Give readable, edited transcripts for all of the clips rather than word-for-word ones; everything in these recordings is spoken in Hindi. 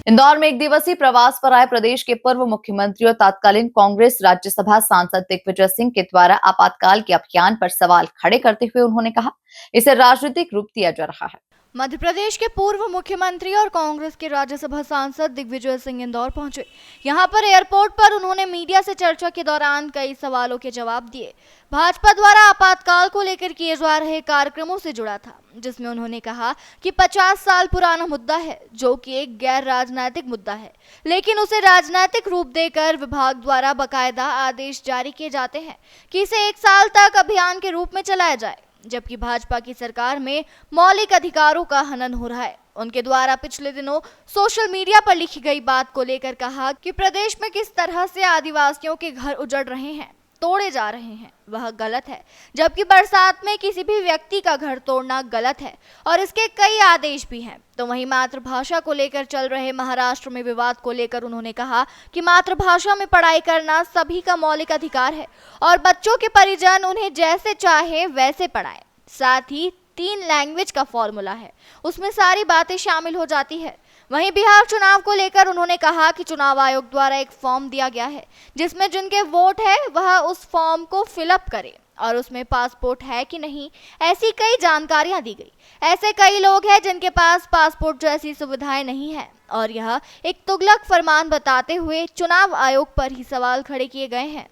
इंदौर में एक दिवसीय प्रवास पर आए प्रदेश के पूर्व मुख्यमंत्री और तत्कालीन कांग्रेस राज्यसभा सांसद दिग्विजय सिंह के द्वारा आपातकाल के अभियान पर सवाल खड़े करते हुए उन्होंने कहा, इसे राजनीतिक रूप दिया जा रहा है। मध्य प्रदेश के पूर्व मुख्यमंत्री और कांग्रेस के राज्यसभा सांसद दिग्विजय सिंह इंदौर पहुंचे। यहां पर एयरपोर्ट पर उन्होंने मीडिया से चर्चा के दौरान कई सवालों के जवाब दिए। भाजपा द्वारा आपातकाल को लेकर किए जा रहे कार्यक्रमों से जुड़ा था, जिसमें उन्होंने कहा कि 50 साल पुराना मुद्दा है, जो कि एक गैर राजनीतिक मुद्दा है, लेकिन उसे राजनीतिक रूप देकर विभाग द्वारा बकायदा आदेश जारी किए जाते हैं कि इसे 1 साल तक अभियान के रूप में चलाया जाए, जबकि भाजपा की सरकार में मौलिक अधिकारों का हनन हो रहा है। उनके द्वारा पिछले दिनों सोशल मीडिया पर लिखी गई बात को लेकर कहा कि प्रदेश में किस तरह से आदिवासियों के घर उजड़ रहे हैं, तोड़े जा रहे हैं, वह गलत है, जबकि बरसात में किसी भी व्यक्ति का घर तोड़ना गलत है और इसके कई आदेश भी हैं। तो वहीं मातृभाषा को लेकर चल रहे महाराष्ट्र में विवाद को लेकर उन्होंने कहा कि मातृभाषा में पढ़ाई करना सभी का मौलिक अधिकार है और बच्चों के परिजन उन्हें जैसे चाहे वैसे पढ़ाएं। साथ ही 3 लैंग्वेज का फॉर्मूला है, उसमें सारी बातें शामिल हो जाती है। वहीं बिहार चुनाव को लेकर उन्होंने कहा कि चुनाव आयोग द्वारा एक फॉर्म दिया गया है, जिसमें जिनके वोट है वह उस फॉर्म को फिलअप करे और उसमें पासपोर्ट है कि नहीं, ऐसी कई जानकारियां दी गई। ऐसे कई लोग हैं जिनके पास पासपोर्ट जैसी सुविधाएं नहीं है और यह एक तुगलक फरमान बताते हुए चुनाव आयोग पर ही सवाल खड़े किए गए हैं।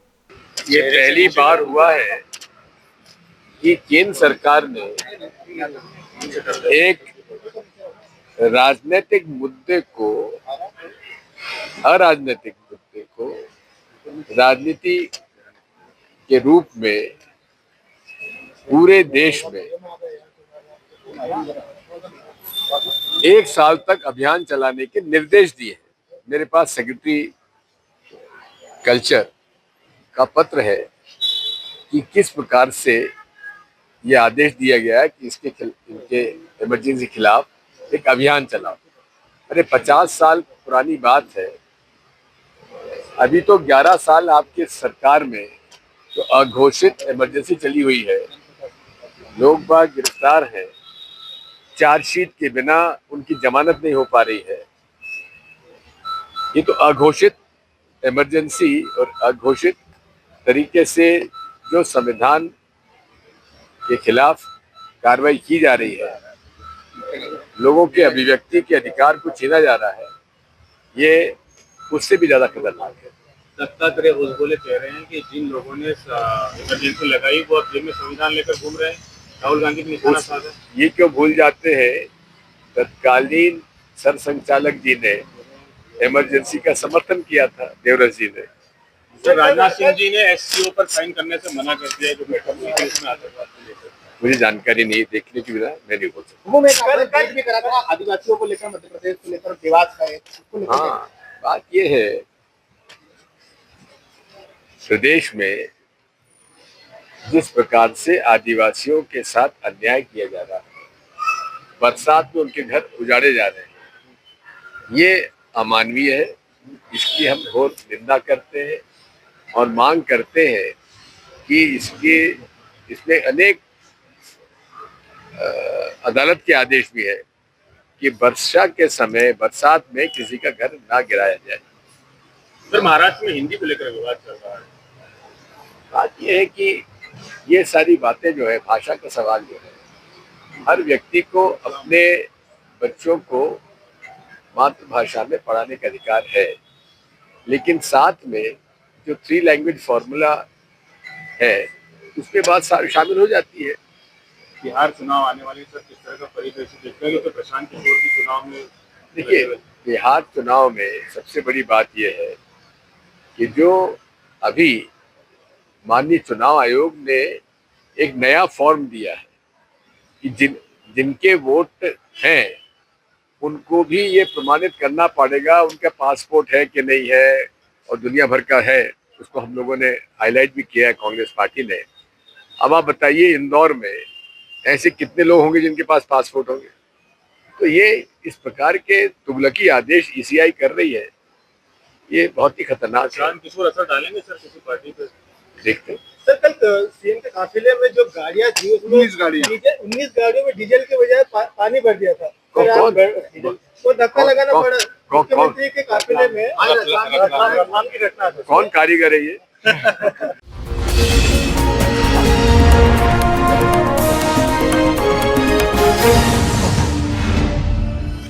ये पहली बार हुआ है कि केंद्र सरकार ने एक राजनीतिक मुद्दे को, अराजनीतिक मुद्दे को राजनीति के रूप में पूरे देश में 1 साल तक अभियान चलाने के निर्देश दिए हैं। मेरे पास सेक्रेटरी कल्चर का पत्र है कि किस प्रकार से ये आदेश दिया गया है कि इनके इमरजेंसी खिलाफ एक अभियान चलाओ। अरे 50 साल पुरानी बात है। अभी तो 11 साल आपके सरकार में जो अघोषित इमरजेंसी चली हुई है, लोग बाग गिरफ्तार हैं, चार्जशीट के बिना उनकी जमानत नहीं हो पा रही है। ये तो अघोषित इमरजेंसी और अघोषित तरीके से जो संविधान के खिलाफ कार्रवाई की जा रही है, लोगों के अभिव्यक्ति के अधिकार को छीना जा रहा है, ये उससे भी ज्यादा खतरनाक है। दत्तात्रेय भोसले कह रहे हैं कि जिन लोगों ने इमरजेंसी लगाई वो अब जेब में संविधान लेकर घूम रहे हैं। राहुल गांधी की निशाना साधा। ये क्यों भूल जाते हैं, तत्कालीन सरसंघचालक जी ने इमरजेंसी का समर्थन किया था, देवरस जी ने। राजनाथ सिंह जी ने एससीओ पर साइन करने से मना कर दिया, जो बैठक में आतंकवाद को लेकर। मुझे जानकारी नहीं, देखने की बिना मैं नहीं बोल सकता। वो भी करा था आदिवासियों को लेकर, मध्य प्रदेश को लेकर विवाद का है। हाँ, बात ये है, प्रदेश में जिस प्रकार से आदिवासियों के साथ अन्याय किया जा रहा है, बरसात में उनके घर उजाड़े जा रहे हैं, ये अमानवीय है। इसकी हम घोर निंदा करते हैं और मांग करते हैं कि इसमें अनेक अदालत के आदेश भी है कि वर्षा के समय बरसात में किसी का घर ना गिराया जाए। सर, महाराष्ट्र में हिंदी को लेकर विवाद चल रहा है। बात यह है कि ये सारी बातें जो है, भाषा का सवाल जो है, हर व्यक्ति को अपने बच्चों को मातृभाषा में पढ़ाने का अधिकार है, लेकिन साथ में जो 3 लैंग्वेज फॉर्मूला है उसमें बात शामिल हो जाती है। बिहार चुनाव आने वाले, सर, किस तरह का परिदृश्य देखते हैं? तो प्रशांत किशोर की चुनाव में, देखिए, बिहार चुनाव में सबसे बड़ी बात यह है कि जो अभी माननीय चुनाव आयोग ने एक नया फॉर्म दिया है कि जिनके वोट हैं उनको भी ये प्रमाणित करना पड़ेगा उनका पासपोर्ट है कि नहीं है, और दुनिया भर का है। उसको हम लोगों ने हाईलाइट भी किया है, कांग्रेस पार्टी ने। अब आप बताइए, इंदौर में ऐसे कितने लोग होंगे जिनके पास पासपोर्ट होंगे? तो ये इस प्रकार के तुगलकी आदेश ईसीआई कर रही है, ये बहुत ही खतरनाक है। प्रशांत किशोर असर डालेंगे सर किसी पार्टी पे? देखते हैं। सर, कल सीएम के काफिले में जो गाड़ियां थी, उसमें 19 गाड़ियों में डीजल के बजाय पानी भर दिया था। वो धक्का लगाना पड़ा। मुख्यमंत्री के काफिले में आज रतलाम की घटना है। कौन कारीगर है ये?